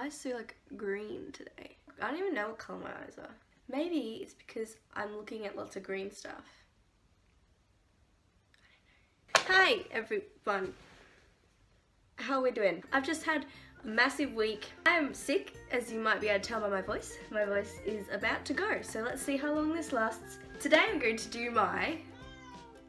eyes so like green today. I don't even know what colour my eyes are. Maybe it's because I'm looking at lots of green stuff. Hi everyone. How are we doing? I've just had a massive week. I'm sick, as you might be able to tell by my voice. My voice is about to go, so let's see how long this lasts. Today I'm going to do my,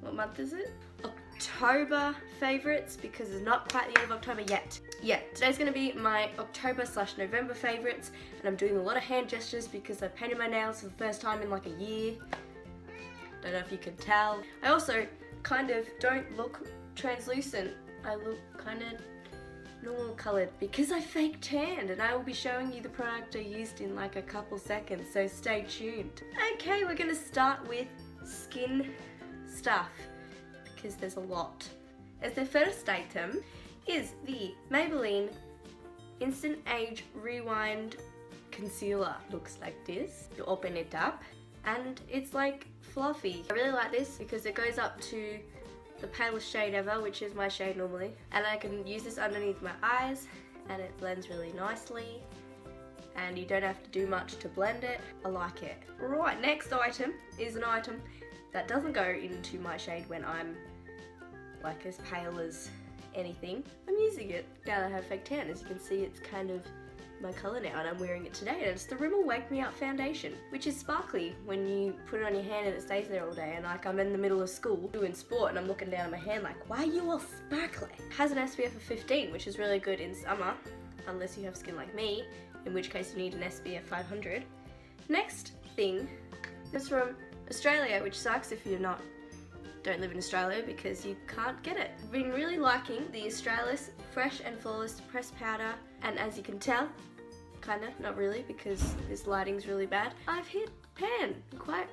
what month is it? October favourites, because it's not quite the end of October yet. Yeah, today's going to be my October/November favourites, and I'm doing a lot of hand gestures because I painted my nails for the first time in like a year. Don't know if you can tell. I also kind of don't look translucent. I look kind of normal coloured because I fake tanned, and I will be showing you the product I used in like a couple seconds, so stay tuned. Okay, we're going to start with skin stuff because there's a lot. As the first item is the Maybelline Instant Age Rewind Concealer. Looks like this. You open it up and it's like fluffy. I really like this because it goes up to the palest shade ever, which is my shade normally, and I can use this underneath my eyes and it blends really nicely and you don't have to do much to blend it. I like it. Right, next item is an item that doesn't go into my shade when I'm like as pale as anything. I'm using it now that I have fake tan. As you can see, it's kind of my colour now and I'm wearing it today, and it's the Rimmel Wake Me Up foundation, which is sparkly when you put it on your hand and it stays there all day, and like I'm in the middle of school doing sport and I'm looking down at my hand like, why are you all sparkly? It has an SPF of 15, which is really good in summer, unless you have skin like me, in which case you need an SPF 500. Next thing is from Australia, which sucks if you're don't live in Australia because you can't get it. I've been really liking the Australis Fresh and Flawless Pressed Powder, and as you can tell, kinda, not really because this lighting's really bad, I've hit pan quite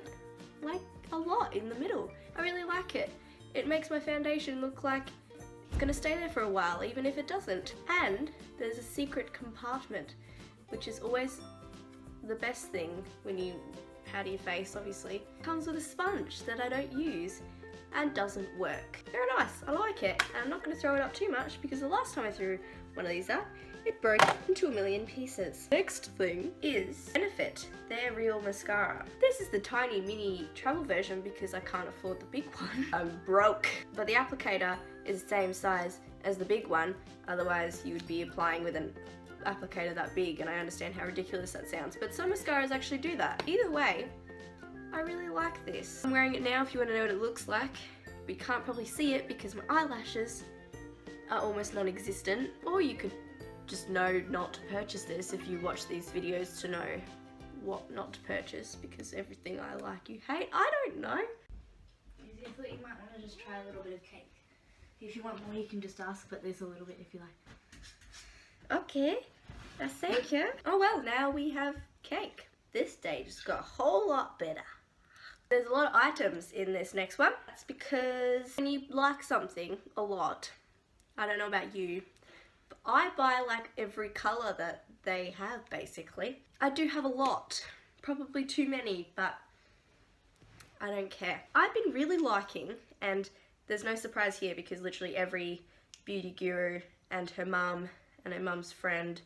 like a lot in the middle. I really like it. It makes my foundation look like it's gonna stay there for a while even if it doesn't. And there's a secret compartment, which is always the best thing when you powder your face, obviously. It comes with a sponge that I don't use and doesn't work. Very nice, I like it. And I'm not going to throw it up too much because the last time I threw one of these up, it broke into a million pieces. Next thing is Benefit, their Real Mascara. This is the tiny mini travel version because I can't afford the big one. I'm broke. But the applicator is the same size as the big one, otherwise you would be applying with an applicator that big, and I understand how ridiculous that sounds, but some mascaras actually do that. Either way, I really like this. I'm wearing it now if you want to know what it looks like, but you can't probably see it because my eyelashes are almost non-existent. Or you could just know not to purchase this if you watch these videos to know what not to purchase, because everything I like you hate. I don't know. I thought you might want to just try a little bit of cake. If you want more you can just ask, but there's a little bit if you like. Okay, thank you. Oh well, now we have cake. This day just got a whole lot better. There's a lot of items in this next one. That's because when you like something a lot, I don't know about you, but I buy like every colour that they have basically. I do have a lot, probably too many, but I don't care. I've been really liking, and there's no surprise here because literally every beauty guru and her mum and her mum's friend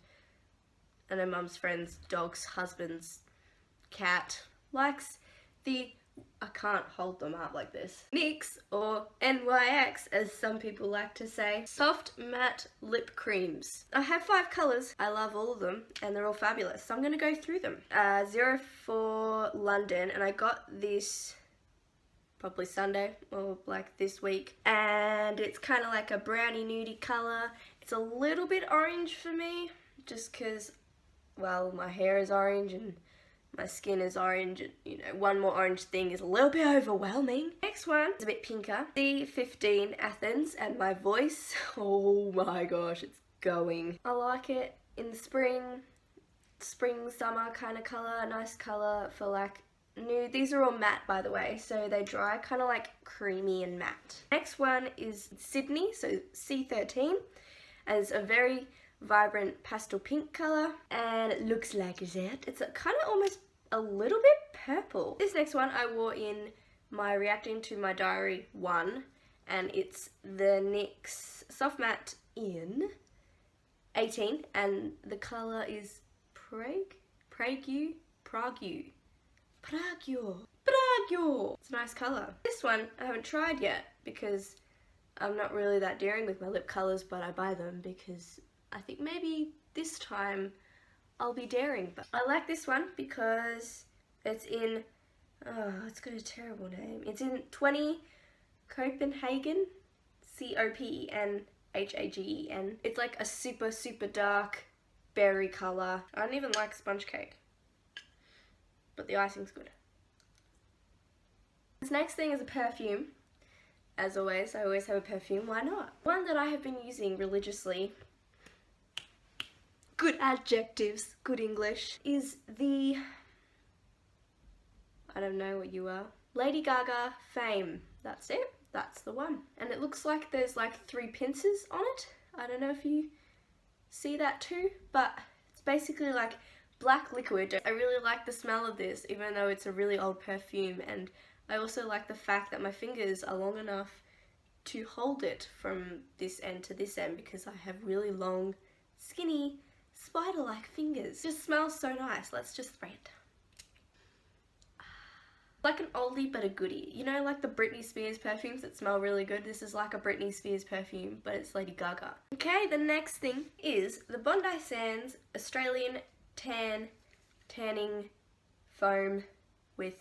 and her mum's friend's dog's husband's cat likes the, I can't hold them up like this, NYX, or NYX as some people like to say, soft matte lip creams. I have 5 colours. I love all of them and they're all fabulous, so I'm going to go through them. 04 London, and I got this probably Sunday or like this week, and it's kind of like a brownie nudie colour. It's a little bit orange for me just because, well, my hair is orange and my skin is orange, and you know, one more orange thing is a little bit overwhelming. Next one is a bit pinker. C15 Athens, and my voice, oh my gosh, it's going. I like it in the spring, summer kind of colour, a nice colour for like nude. These are all matte by the way, so they dry kind of like creamy and matte. Next one is Sydney, so C13, as a very vibrant pastel pink colour, and it looks like that. It's kind of almost a little bit purple. This next one I wore in my Reacting to My Diary 1, and it's the NYX Soft Matte in 18 and the colour is Prague. It's a nice colour. This one I haven't tried yet because I'm not really that daring with my lip colours, but I buy them because I think maybe this time I'll be daring. But I like this one because it's in, it's got a terrible name. It's in 20 Copenhagen, Copenhagen. It's like a super dark berry colour. I don't even like sponge cake, but the icing's good. This next thing is a perfume. As always, I always have a perfume, why not? One that I have been using religiously, good adjectives, good English, is the, I don't know what you are, Lady Gaga Fame. That's it, that's the one. And it looks like there's like 3 pincers on it. I don't know if you see that too, but it's basically like black liquid. I really like the smell of this, even though it's a really old perfume, and I also like the fact that my fingers are long enough to hold it from this end to this end because I have really long, skinny, spider-like fingers. It just smells so nice. Let's just spray it. Like an oldie but a goodie. You know, like the Britney Spears perfumes that smell really good? This is like a Britney Spears perfume, but it's Lady Gaga. Okay, the next thing is the Bondi Sands Australian Tanning Foam with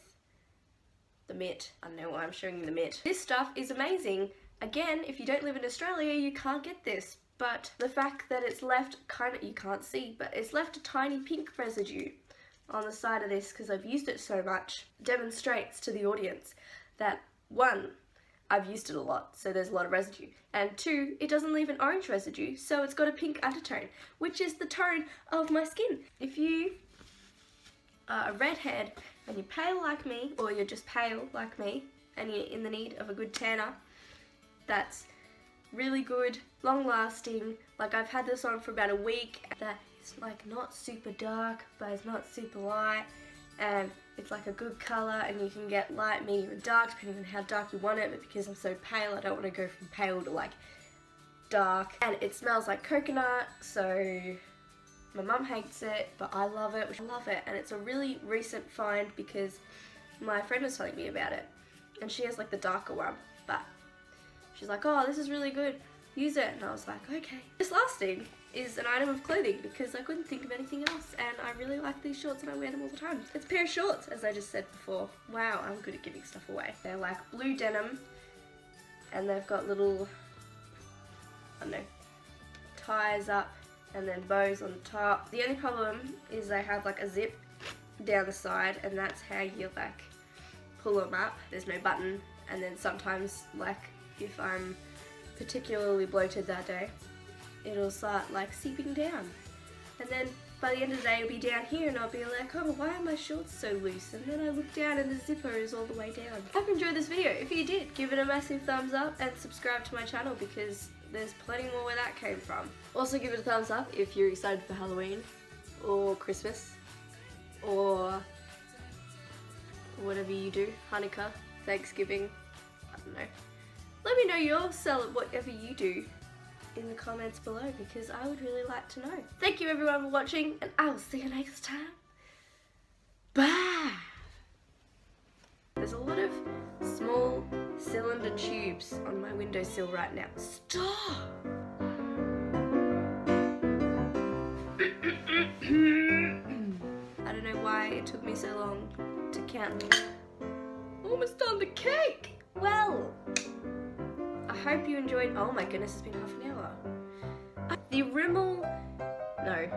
the mitt. I don't know why I'm showing you the mitt. This stuff is amazing. Again, if you don't live in Australia, you can't get this. But the fact that it's left you can't see, but it's left a tiny pink residue on the side of this because I've used it so much, demonstrates to the audience that 1, I've used it a lot, so there's a lot of residue, and 2, it doesn't leave an orange residue, so it's got a pink undertone, which is the tone of my skin. If you are a redhead and you're pale like me, or you're just pale like me, and you're in the need of a good tanner that's really good, long lasting, like I've had this on for about a week, that is like not super dark, but it's not super light, and it's like a good colour, and you can get light, medium and dark depending on how dark you want it, but because I'm so pale I don't want to go from pale to like dark. And it smells like coconut, so my mum hates it, but I love it. I love it, and it's a really recent find because my friend was telling me about it, and she has like the darker one, but she's like, oh, this is really good, use it, and I was like, okay. This last thing is an item of clothing because I couldn't think of anything else, and I really like these shorts and I wear them all the time. It's a pair of shorts, as I just said before. Wow, I'm good at giving stuff away. They're like blue denim, and they've got little, I don't know, ties up and then bows on the top. The only problem is they have like a zip down the side, and that's how you like pull them up. There's no button, and then sometimes like if I'm particularly bloated that day, it'll start like seeping down, and then by the end of the day it'll be down here and I'll be like, oh, why are my shorts so loose? And then I look down and the zipper is all the way down. I hope you enjoyed this video. If you did, give it a massive thumbs up and subscribe to my channel because there's plenty more where that came from. Also give it a thumbs up if you're excited for Halloween or Christmas or whatever you do, Hanukkah, Thanksgiving, I don't know. Let me know your whatever you do in the comments below because I would really like to know. Thank you everyone for watching, and I will see you next time. Bye! There's a lot of small cylinder tubes on my windowsill right now. Stop! I don't know why it took me so long to count. Almost done the cake! Well, I hope you enjoyed. Oh my goodness, it's been half an hour. The Rimmel. No.